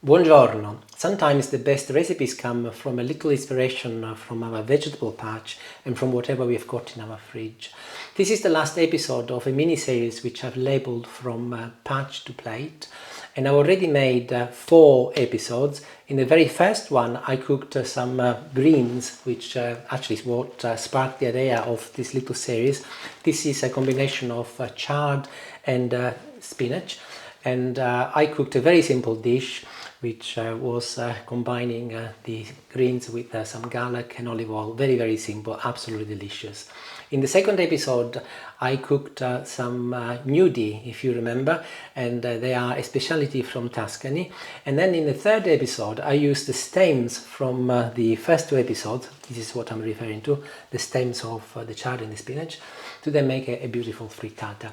Buongiorno! Sometimes the best recipes come from a little inspiration from our vegetable patch and from whatever we've got in our fridge. This is the last episode of a mini-series which I've labelled From Patch to Plate, and I already made 4 episodes. In the very first one I cooked some greens, which actually is what sparked the idea of this little series. This is a combination of chard and spinach, and I cooked a very simple dish which was combining the greens with some garlic and olive oil. Very simple, absolutely delicious. In the second episode I cooked some gnudi, if you remember, and they are a specialty from Tuscany. And then in the third episode I used the stems from the first 2 episodes. This is what I'm referring to, the stems of the chard and the spinach, to then make a beautiful frittata.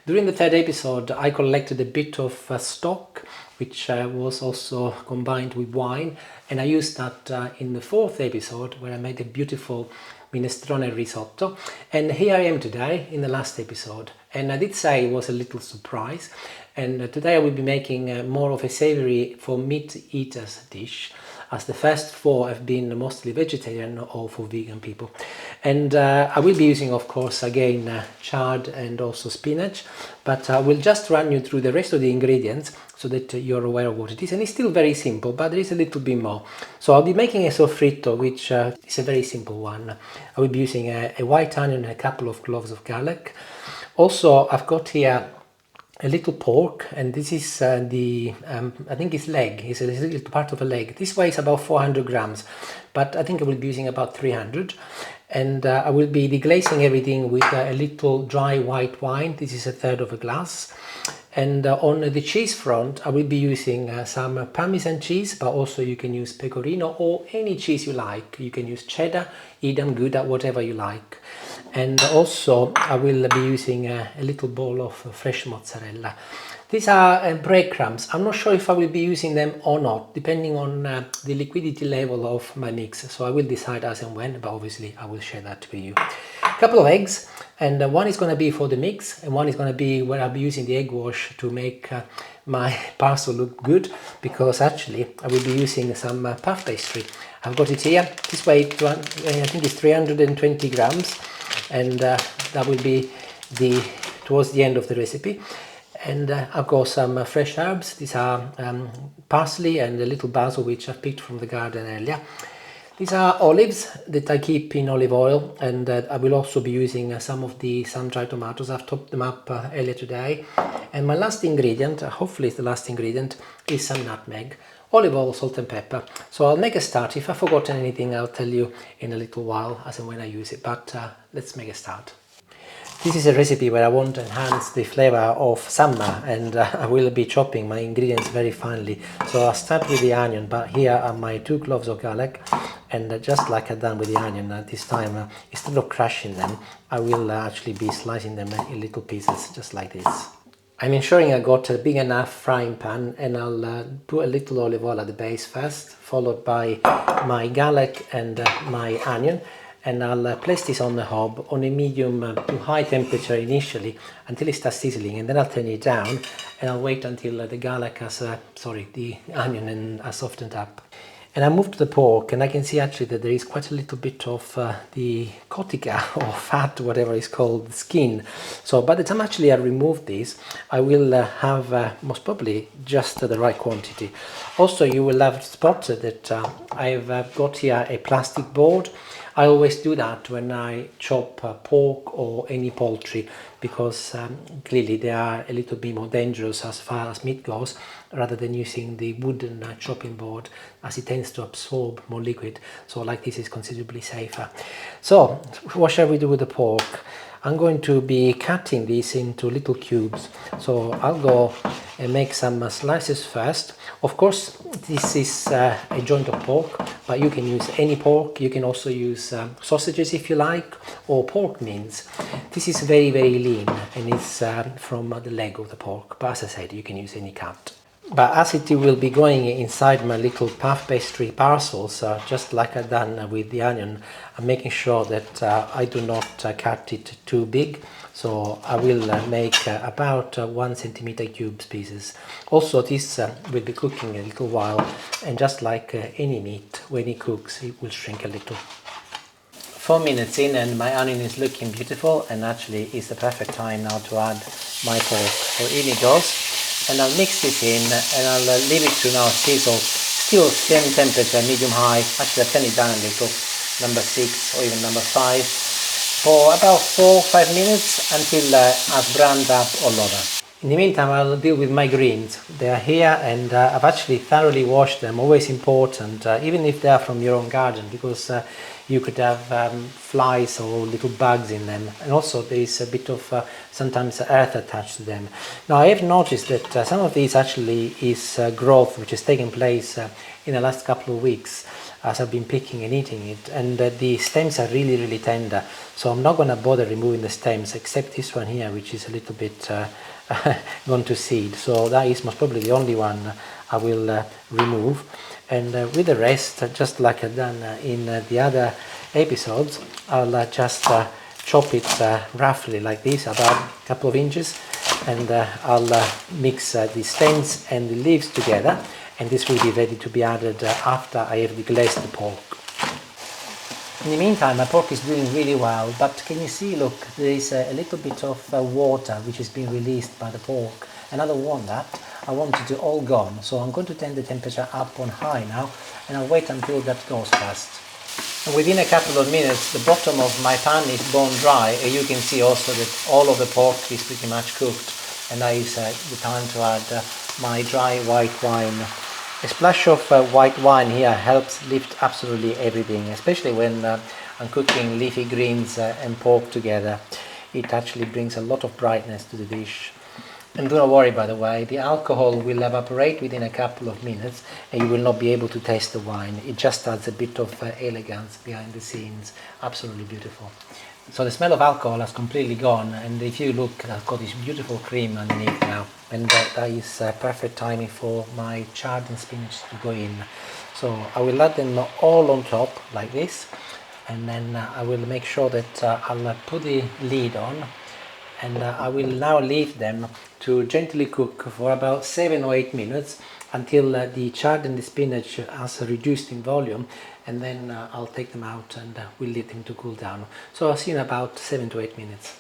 During the third episode I collected a bit of stock which was also combined with wine, and I used that in the 4th episode where I made a beautiful minestrone risotto. And here I am today in the last episode, and I did say it was a little surprise, and today I will be making more of a savoury for meat eaters dish, as the first 4 have been mostly vegetarian or for vegan people. And I will be using, of course, again chard and also spinach, but I will just run you through the rest of the ingredients so that you're aware of what it is. And it's still very simple, but there is a little bit more. So I'll be making a soffritto, which is a very simple one. I will be using a white onion and a couple of cloves of garlic. Also, I've got here a little pork, and this is I think it's leg, it's a little part of a leg. This weighs about 400 grams, but I think I will be using about 300. And I will be deglazing everything with a little dry white wine. This is 1/3 of a glass. And on the cheese front I will be using some Parmesan cheese, but also you can use pecorino or any cheese you like. You can use cheddar, Edam, Gouda, whatever you like. And also I will be using a little bowl of fresh mozzarella. These are breadcrumbs. I'm not sure if I will be using them or not, depending on the liquidity level of my mix. So I will decide as and when, but obviously I will share that with you. A couple of eggs, and one is going to be for the mix, and one is going to be where I'll be using the egg wash to make my parcel look good, because actually I will be using some puff pastry. I've got it here. This weighs, I think it's 320 grams, and that will be towards the end of the recipe. And I've got some fresh herbs. These are parsley and a little basil which I've picked from the garden earlier. These are olives that I keep in olive oil, and I will also be using some sun-dried tomatoes. I've topped them up earlier today. And my last ingredient, hopefully it's the last ingredient, is some nutmeg, olive oil, salt and pepper. So I'll make a start. If I've forgotten anything I'll tell you in a little while as and when I use it, but let's make a start. This is a recipe where I want to enhance the flavour of summer, and I will be chopping my ingredients very finely. So I'll start with the onion, but here are my 2 cloves of garlic, and just like I've done with the onion, this time instead of crushing them, I will actually be slicing them in little pieces, just like this. I'm ensuring I got a big enough frying pan, and I'll put a little olive oil at the base first, followed by my garlic and my onion. And I'll place this on the hob on a medium to high temperature initially until it starts sizzling, and then I'll turn it down and I'll wait until the onion has softened up. And I move to the pork, and I can see actually that there is quite a little bit of the cortica or fat, whatever it's called, the skin. So by the time actually I remove this, I will have most probably just the right quantity. Also, you will have spotted that I've got here a plastic board. I always do that when I chop pork or any poultry, because clearly they are a little bit more dangerous as far as meat goes, rather than using the wooden chopping board, as it tends to absorb more liquid. So like this is considerably safer. So what shall we do with the pork? I'm going to be cutting this into little cubes. So I'll go and make some slices first. Of course, this is a joint of pork, but you can use any pork. You can also use sausages if you like, or pork mince. This is very lean, and it's from the leg of the pork, but as I said, you can use any cut. But as it will be going inside my little puff pastry parcels, just like I've done with the onion, I'm making sure that I do not cut it too big. So I will make about 1 centimeter cubes pieces. Also this will be cooking a little while, and just like any meat, when it cooks it will shrink a little. 4 minutes in and my onion is looking beautiful, and actually it's the perfect time now to add my pork. So in it goes. And I'll mix this in and I'll leave it to now sizzle, still same temperature, medium high. Actually I'll turn it down a little, number 6 or even number 5, for about 4-5 minutes until I've browned up all over. In the meantime I'll deal with my greens. They are here and I've actually thoroughly washed them, always important, even if they are from your own garden, because you could have flies or little bugs in them, and also there is a bit of sometimes earth attached to them. Now I have noticed that some of these actually is growth which has taken place in the last couple of weeks as I've been picking and eating it, and the stems are really tender, so I'm not going to bother removing the stems, except this one here which is a little bit gone to seed, so that is most probably the only one I will remove. And with the rest, just like I've done in the other episodes, I'll just chop it roughly like this, about a couple of inches, and I'll mix the stems and the leaves together, and this will be ready to be added after I have deglazed the pork. In the meantime, my pork is doing really well, but can you see, look, there is a little bit of water which is being released by the pork, and I don't want that. I want it to all gone, so I'm going to turn the temperature up on high now, and I'll wait until that goes past. And within a couple of minutes, the bottom of my pan is bone dry, and you can see also that all of the pork is pretty much cooked, and that is the time to add my dry white wine. A splash of white wine here helps lift absolutely everything, especially when I'm cooking leafy greens and pork together. It actually brings a lot of brightness to the dish. And do not worry, by the way, the alcohol will evaporate within a couple of minutes and you will not be able to taste the wine. It just adds a bit of elegance behind the scenes. Absolutely beautiful. So the smell of alcohol has completely gone, and if you look, I've got this beautiful cream underneath now, and that is perfect timing for my chard and spinach to go in. So I will add them all on top like this, and then I will make sure that I'll put the lid on, and I will now leave them to gently cook for about 7 or 8 minutes until the chard and the spinach has reduced in volume, and then I'll take them out and we'll leave them to cool down. So I'll see you in about 7 to 8 minutes.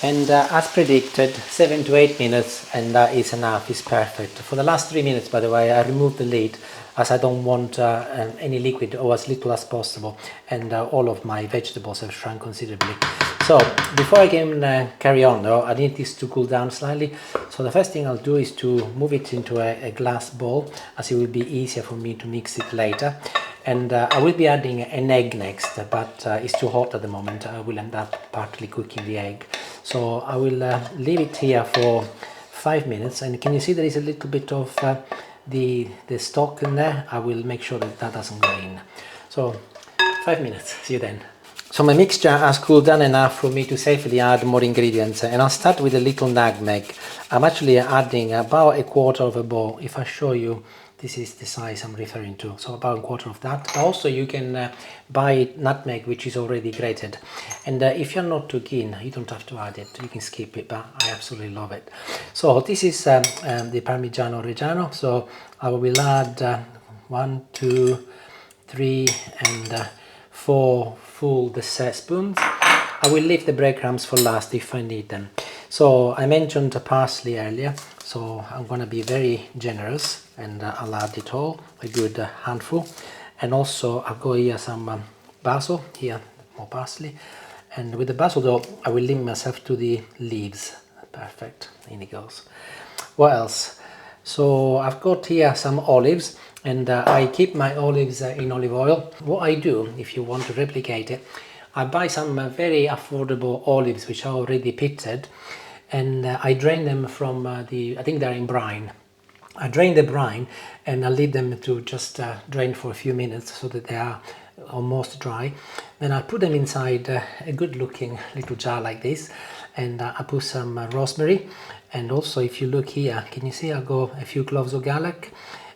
And as predicted, 7 to 8 minutes, and that is enough, it's perfect. For the last 3 minutes, by the way, I removed the lid as I don't want any liquid, or as little as possible, and all of my vegetables have shrunk considerably. So before I can carry on though, I need this to cool down slightly. So the first thing I'll do is to move it into a glass bowl, as it will be easier for me to mix it later. And I will be adding an egg next, but it's too hot at the moment. I will end up partly cooking the egg. So I will leave it here for 5 minutes, and can you see there is a little bit of the stock in there? I will make sure that that doesn't go in. So 5 minutes, see you then. So my mixture has cooled down enough for me to safely add more ingredients, and I'll start with a little nutmeg. I'm actually adding about 1/4 of a bowl. If I show you, this is the size I'm referring to, so about 1/4 of that. Also you can buy nutmeg which is already grated, and if you're not too keen, you don't have to add it, you can skip it, but I absolutely love it. So this is the Parmigiano Reggiano, so I will add 1, 2, 3 and 4 full dessert spoons. I will leave the breadcrumbs for last if I need them. So I mentioned parsley earlier, so I'm going to be very generous, and I'll add it all, a good handful. And also I've got here some basil, here more parsley, and with the basil though I will limit myself to the leaves. Perfect, in it goes. What else? So I've got here some olives, and I keep my olives in olive oil. What I do, if you want to replicate it, I buy some very affordable olives which are already pitted, and I drain them from I think they're in brine. I drain the brine and I leave them to just drain for a few minutes so that they are almost dry. Then I put them inside a good looking little jar like this, and I put some rosemary And also if you look here, can you see I got a few cloves of garlic,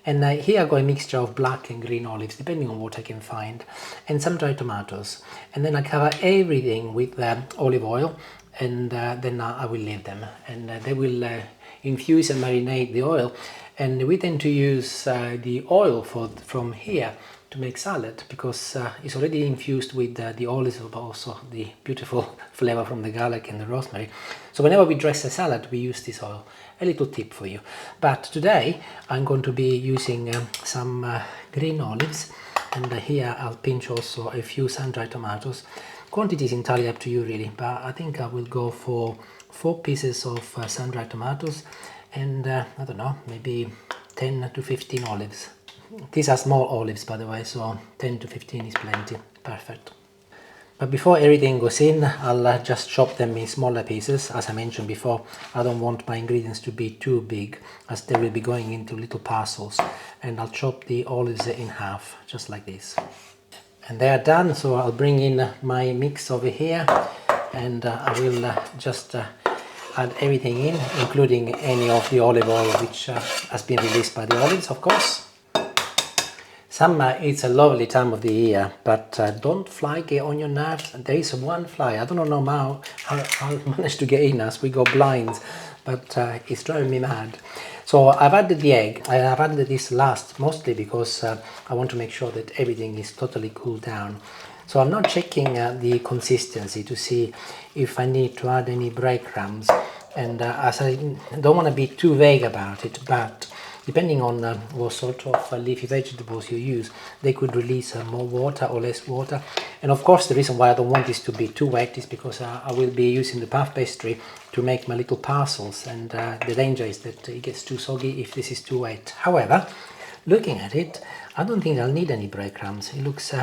and here I got a mixture of black and green olives depending on what I can find, and some dried tomatoes. And then I cover everything with olive oil, and then I will leave them, and they will infuse and marinate the oil. And we tend to use the oil from here to make salad, because it's already infused with the olives, but also the beautiful flavor from the garlic and the rosemary. So whenever we dress a salad, we use this oil. A little tip for you. But today I'm going to be using some green olives, and here I'll pinch also a few sun-dried tomatoes. Quantity is entirely up to you really, but I think I will go for 4 pieces of sun-dried tomatoes, and I don't know, maybe 10 to 15 olives. These are small olives, by the way, so 10 to 15 is plenty. Perfect. But before everything goes in, I'll just chop them in smaller pieces. As I mentioned before, I don't want my ingredients to be too big, as they will be going into little parcels. And I'll chop the olives in half, just like this. And they are done, so I'll bring in my mix over here, and I will just add everything in, including any of the olive oil which has been released by the olives, of course. Summer, it's a lovely time of the year, but don't fly get on your nerves. There is one fly, I don't know how I managed to get in as we go blind, but it's driving me mad. So I've added the egg. I've added this last, mostly because I want to make sure that everything is totally cooled down. So I'm not checking the consistency to see if I need to add any breadcrumbs. And as I don't want to be too vague about it, but depending on what sort of leafy vegetables you use, they could release more water or less water. And of course the reason why I don't want this to be too wet is because I will be using the puff pastry to make my little parcels, and the danger is that it gets too soggy if this is too wet. However, looking at it, I don't think I'll need any breadcrumbs. It looks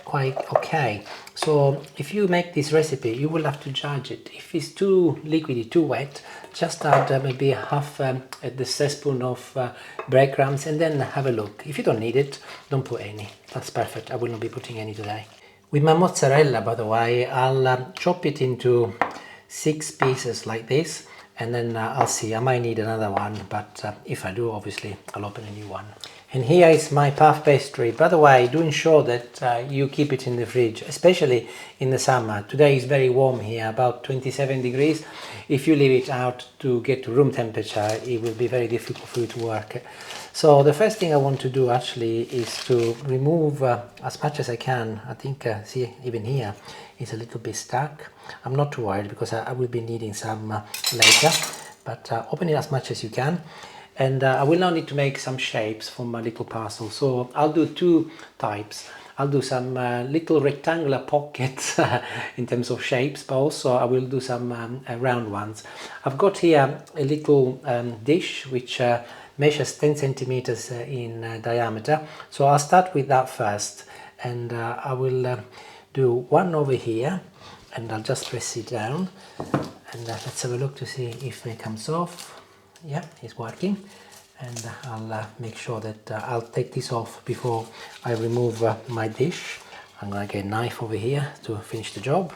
quite okay. So if you make this recipe, you will have to judge it. If it's too liquidy, too wet, just add maybe half a teaspoon of breadcrumbs, and then have a look. If you don't need it, don't put any. That's perfect. I will not be putting any today. With my mozzarella, by the way, I'll chop it into 6 pieces like this, and then I'll see. I might need another one, but if I do, obviously I'll open a new one. And here is my puff pastry. By the way, do ensure that you keep it in the fridge, especially in the summer. Today is very warm here, about 27 degrees. If you leave it out to get to room temperature, it will be very difficult for you to work. So the first thing I want to do actually is to remove as much as I can. I think, see, even here it's a little bit stuck. I'm not too worried because I will be needing some later, but open it as much as you can. And I will now need to make some shapes for my little parcel. So I'll do 2 types. I'll do some little rectangular pockets in terms of shapes, but also I will do some round ones. I've got here a little dish which measures 10 centimeters in diameter. So I'll start with that first, and I will do one over here, and I'll just press it down, and let's have a look to see if it comes off. Yeah, it's working, and I'll make sure that I'll take this off before I remove my dish. I'm gonna get a knife over here to finish the job,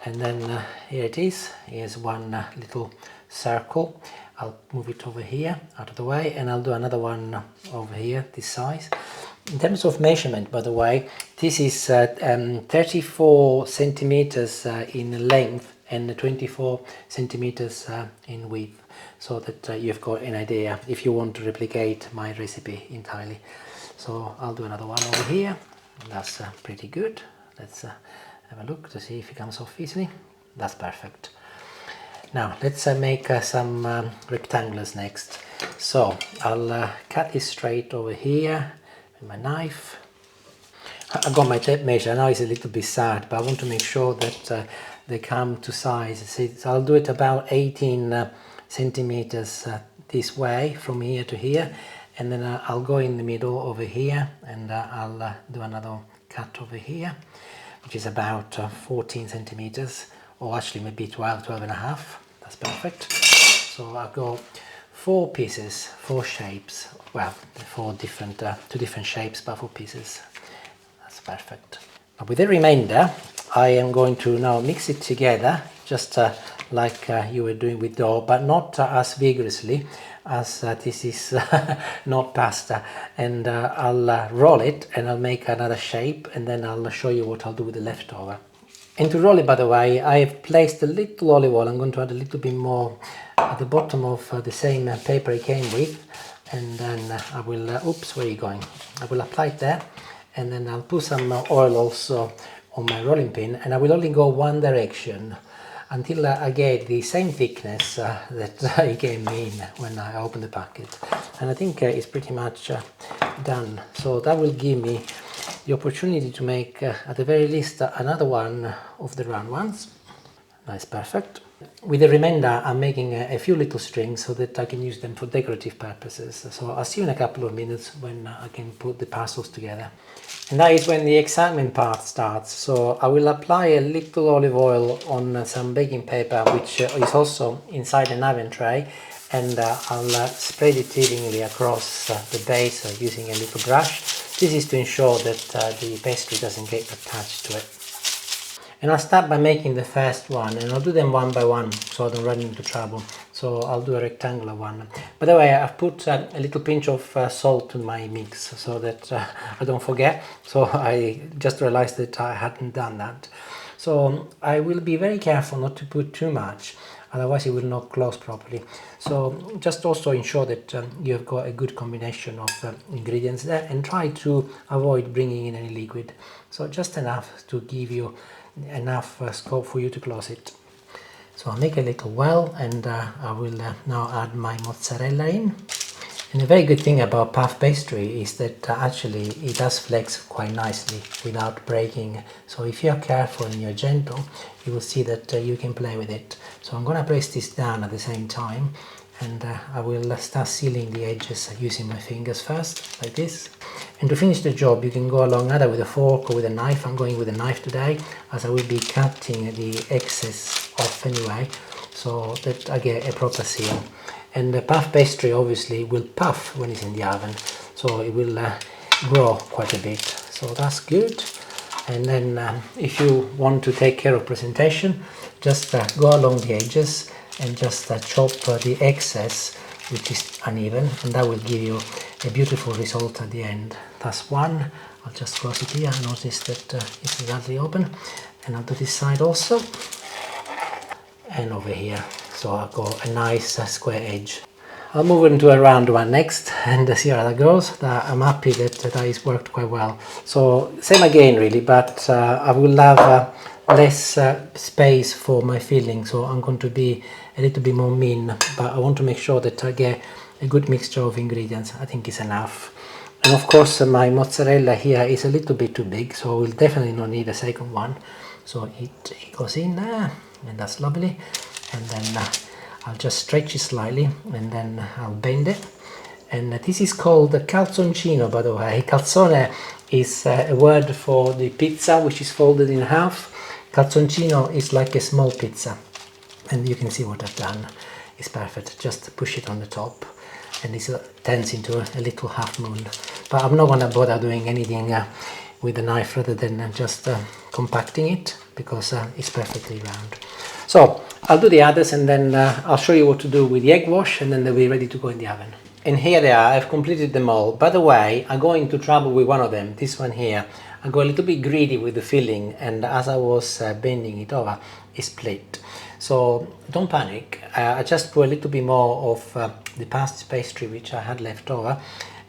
and then here it is. Here's one little circle. I'll move it over here out of the way, and I'll do another one over here this size. In terms of measurement, by the way, this is 34 centimeters in length and 24 centimeters in width, so that you've got an idea if you want to replicate my recipe entirely. So I'll do another one over here. That's pretty good. Let's have a look to see if it comes off easily. That's perfect. Now let's make some rectangles next. So I'll cut this straight over here with my knife. I've got my tape measure. Now it's a little bit sad, but I want to make sure that they come to size. So I'll do it about 18 centimeters this way from here to here, and then I'll go in the middle over here, and I'll do another cut over here, which is about 14 centimeters, or actually maybe 12 and a half. That's perfect. So I'll go 4 pieces, 4 shapes, well, 4 different 2 different shapes, but 4 pieces. That's perfect. Now with the remainder, I am going to now mix it together, just like you were doing with dough, but not as vigorously as this is not pasta. And I'll roll it and I'll make another shape, and then I'll show you what I'll do with the leftover. And to roll it, by the way, I have placed a little olive oil. I'm going to add a little bit more at the bottom of the same paper it came with, and then I will, oops, where are you going? I will apply it there, and then I'll put some oil also on my rolling pin, and I will only go one direction until I get the same thickness that it gave me in when I opened the packet. And I think it's pretty much done. So that will give me the opportunity to make at the very least another one of the round ones. Nice, perfect. With the remainder, I'm making a few little strings so that I can use them for decorative purposes. So I'll see you in a couple of minutes when I can put the parcels together. And that is when the excitement part starts. So I will apply a little olive oil on some baking paper, which is also inside an oven tray, and I'll spread it evenly across the base using a little brush. This is to ensure that the pastry doesn't get attached to it. And I'll start by making the first one, and I'll do them one by one so I don't run into trouble. So I'll do a rectangular one. By the way, I've put a little pinch of salt in my mix so that I don't forget. So I just realized that I hadn't done that. So I will be very careful not to put too much, otherwise it will not close properly. So just also ensure that you've got a good combination of ingredients there, and try to avoid bringing in any liquid. So just enough to give you enough scope for you to close it. So I'll make a little well, and I will now add my mozzarella in. And the very good thing about puff pastry is that actually it does flex quite nicely without breaking. So if you're careful and you're gentle, you will see that you can play with it. So I'm going to press this down at the same time, and I will start sealing the edges using my fingers first, like this. And to finish the job, you can go along either with a fork or with a knife. I'm going with a knife today, as I will be cutting the excess off anyway, so that I get a proper seal. And the puff pastry obviously will puff when it's in the oven, so it will grow quite a bit, so that's good. And then if you want to take care of presentation, just go along the edges and just chop the excess which is uneven, and that will give you a beautiful result at the end. That's one. I'll just close it here. Notice that it's exactly open, and I'll do this side also, and over here, so I've got a nice square edge. I'll move into a round one next and see how that goes. I'm happy that that has worked quite well. So same again really, but I will have less space for my filling, so I'm going to be a little bit more mean, but I want to make sure that I get a good mixture of ingredients. I think it's enough. And of course my mozzarella here is a little bit too big, so we'll definitely not need a second one. So it goes in there, and that's lovely. And then I'll just stretch it slightly, and then I'll bend it. And this is called calzoncino, by the way. Calzone is a word for the pizza which is folded in half. Calzoncino is like a small pizza, and you can see what I've done. It's perfect. Just push it on the top, and this turns into a little half moon. But I'm not going to bother doing anything with the knife rather than just compacting it, because it's perfectly round. So I'll do the others, and then I'll show you what to do with the egg wash, and then they'll be ready to go in the oven. And here they are. I've completed them all. By the way, I go into trouble with one of them, this one here. I go a little bit greedy with the filling, and as I was bending it over, it split. So don't panic. I just put a little bit more of the pastry pastry which I had left over,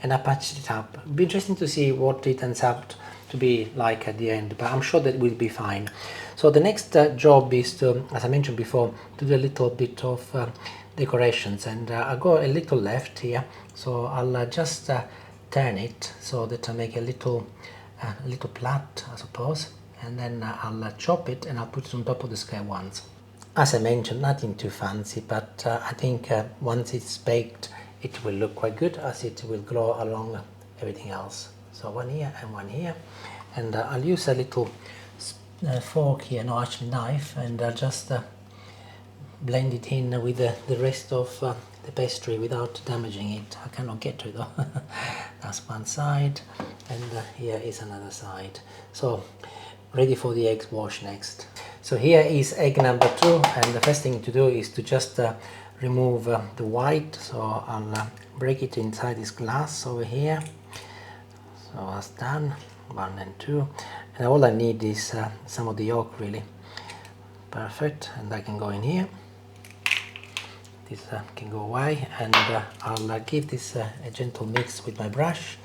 and I patched it up. It'll be interesting to see what it ends up to be like at the end, but I'm sure that will be fine. So the next job is to, as I mentioned before, to do a little bit of decorations, and I got a little left here, so I'll just turn it so that I make a little plait, I suppose, and then I'll chop it and I'll put it on top of the square ones. As I mentioned, nothing too fancy, but I think once it's baked it will look quite good, as it will glow along everything else. So one here and one here, and I'll use a little fork here, no, actually knife, and I'll just blend it in with the rest of the pastry without damaging it. I cannot get to it though. That's one side, and here is another side. So ready for the egg wash next. So here is egg number 2, and the first thing to do is to just remove the white. So I'll break it inside this glass over here. So that's done, 1 and 2, and all I need is some of the yolk, really. Perfect, and I can go in here. This can go away, and I'll give this a gentle mix with my brush,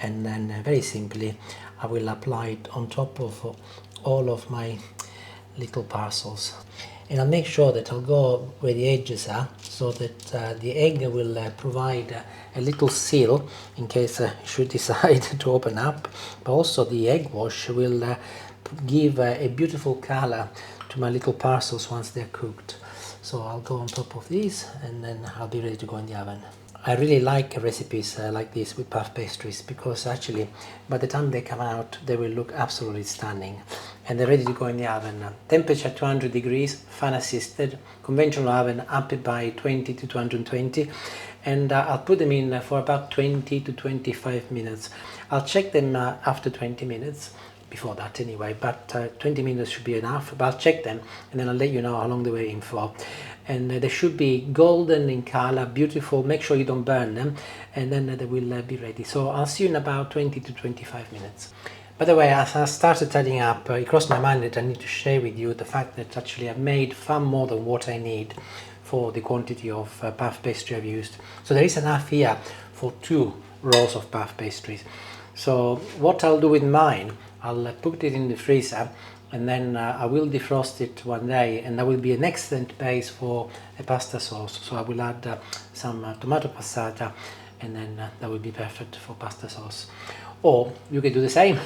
and then very simply I will apply it on top of all of my little parcels, and I'll make sure that I'll go where the edges are, so that the egg will provide a little seal in case I should decide to open up, but also the egg wash will give a beautiful color to my little parcels once they're cooked. So I'll go on top of these, and then I'll be ready to go in the oven. I really like recipes like this with puff pastries, because actually by the time they come out they will look absolutely stunning, and they're ready to go in the oven. Temperature 200 degrees, fan assisted, conventional oven up by 20 to 220, and I'll put them in for about 20 to 25 minutes. I'll check them after 20 minutes, before that anyway, but 20 minutes should be enough. But I'll check them, and then I'll let you know how long they were in for. And they should be golden in color, beautiful. Make sure you don't burn them, and then they will be ready. So I'll see you in about 20 to 25 minutes. By the way, as I started tidying up, it crossed my mind that I need to share with you the fact that actually I've made far more than what I need for the quantity of puff pastry I've used. So there is enough here for 2 rolls of puff pastries. So what I'll do with mine, I'll put it in the freezer, and then I will defrost it one day, and that will be an excellent base for a pasta sauce. So I will add some tomato passata, and then that will be perfect for pasta sauce. Or you can do the same,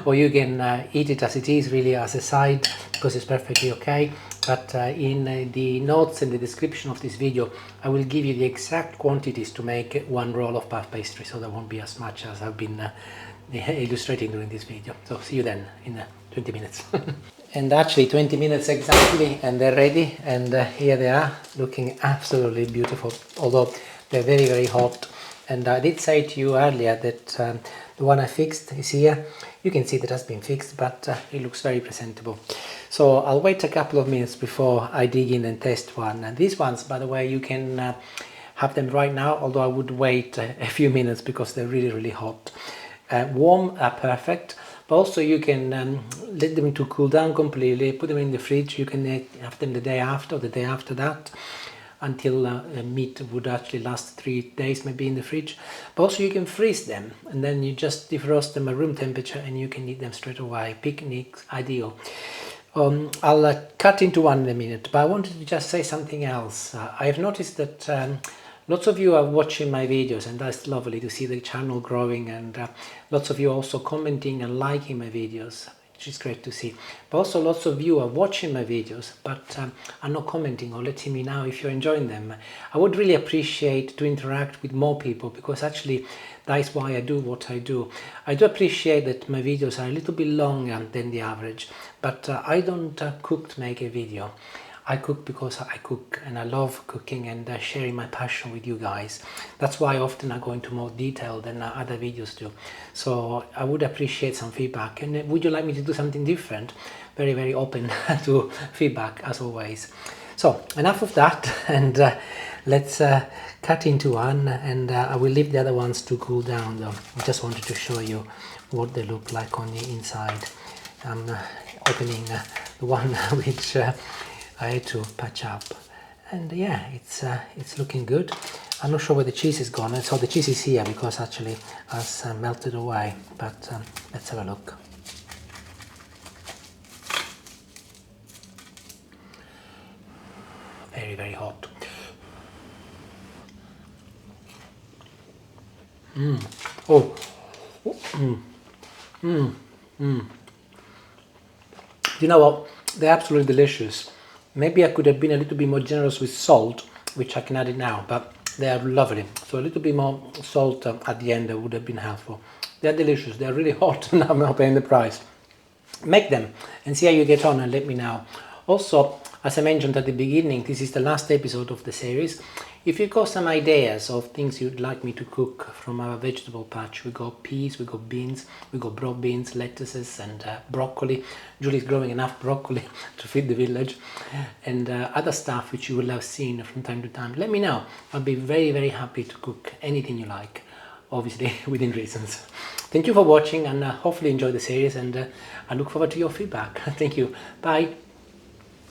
or you can eat it as it is, really, as a side, because it's perfectly okay. But in the notes and the description of this video, I will give you the exact quantities to make 1 roll of puff pastry, so there won't be as much as I've been illustrating during this video. So see you then in 20 minutes. And actually 20 minutes exactly, and they're ready, and here they are, looking absolutely beautiful, although they're very, very hot. And I did say to you earlier that the one I fixed is here. You can see that has been fixed, but it looks very presentable. So I'll wait a couple of minutes before I dig in and test one. And these ones, by the way, you can have them right now, although I would wait a few minutes because they're really, really hot. Warm are perfect, but also you can let them to cool down completely, put them in the fridge. You can have them the day after, or the day after that, until meat would actually last 3 days maybe in the fridge. But also you can freeze them, and then you just defrost them at room temperature, and you can eat them straight away. Picnics, ideal. I'll cut into one in a minute, but I wanted to just say something else. I've noticed that lots of you are watching my videos, and that's lovely to see the channel growing, and lots of you also commenting and liking my videos, which is great to see. But also lots of you are watching my videos, but are not commenting or letting me know if you're enjoying them. I would really appreciate to interact with more people, because actually that is why I do what I do. I do appreciate that my videos are a little bit longer than the average, but I don't cook to make a video. I cook because I cook, and I love cooking and sharing my passion with you guys. That's why often I go into more detail than other videos do. So I would appreciate some feedback, and would you like me to do something different? Very, very open to feedback as always. So enough of that, and let's cut into one, and I will leave the other ones to cool down though. I just wanted to show you what they look like on the inside. I'm opening the one which I had to patch up, and yeah, it's looking good. I'm not sure where the cheese is gone, so the cheese is here because actually has melted away, but let's have a look. Very, very hot. Oh. You know what? They're absolutely delicious. Maybe I could have been a little bit more generous with salt, which I can add it now, but they are lovely. So a little bit more salt at the end would have been helpful. They're delicious. They're really hot, and I'm not paying the price. Make them and see how you get on, and let me know. Also, As I mentioned at the beginning, this is the last episode of the series. If you've got some ideas of things you'd like me to cook from our vegetable patch, we got peas, we got beans, we got broad beans, lettuces and broccoli. Julie's growing enough broccoli to feed the village, and other stuff which you will have seen from time to time. Let me know. I'll be very, very happy to cook anything you like, obviously within reasons. Thank you for watching, and hopefully enjoy the series, and I look forward to your feedback. Thank you. Bye.